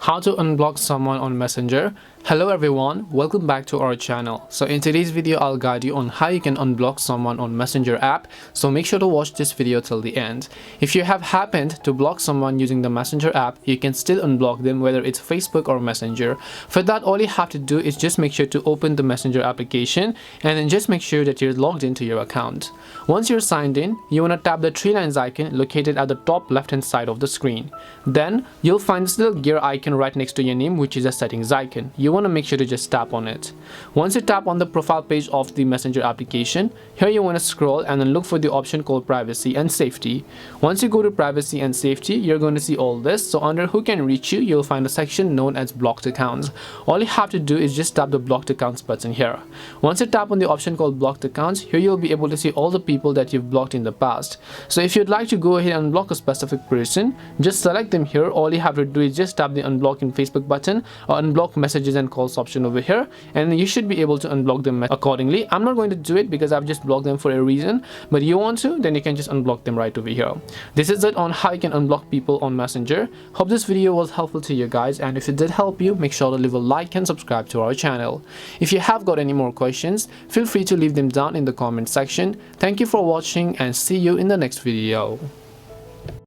How to unblock someone on Messenger. Hello everyone, welcome back to our channel. So in today's video I'll guide you on how you can unblock someone on Messenger app, so make sure to watch this video till the end. If you have happened to block someone using the Messenger app, you can still unblock them whether it's Facebook or Messenger. For that, all you have to do is just make sure to open the Messenger application and then just make sure that you're logged into your account. Once you're signed in, you want to tap the three lines icon located at the top left hand side of the screen. Then you'll find this little gear icon right next to your name, which is a settings icon. You want to make sure to just tap on it. Once you tap on the profile page of the Messenger application, here you want to scroll and then look for the option called privacy and safety. Once you go to privacy and safety, you're going to see all this. So under who can reach you, you'll find a section known as blocked accounts. All you have to do is just tap the blocked accounts button here. Once you tap on the option called blocked accounts, here you'll be able to see all the people that you've blocked in the past. So if you'd like to go ahead and block a specific person, just select them here. All you have to do is just tap the unblock in Facebook button or unblock messages and calls option over here, and you should be able to unblock them accordingly. I'm not going to do it because I've just blocked them for a reason, but you want to, then you can just unblock them right over here. This is it on how you can unblock people on Messenger. Hope this video was helpful to you guys, and if it did help you, make sure to leave a like and subscribe to our channel. If you have got any more questions, feel free to leave them down in the comment section. Thank you for watching and see you in the next video.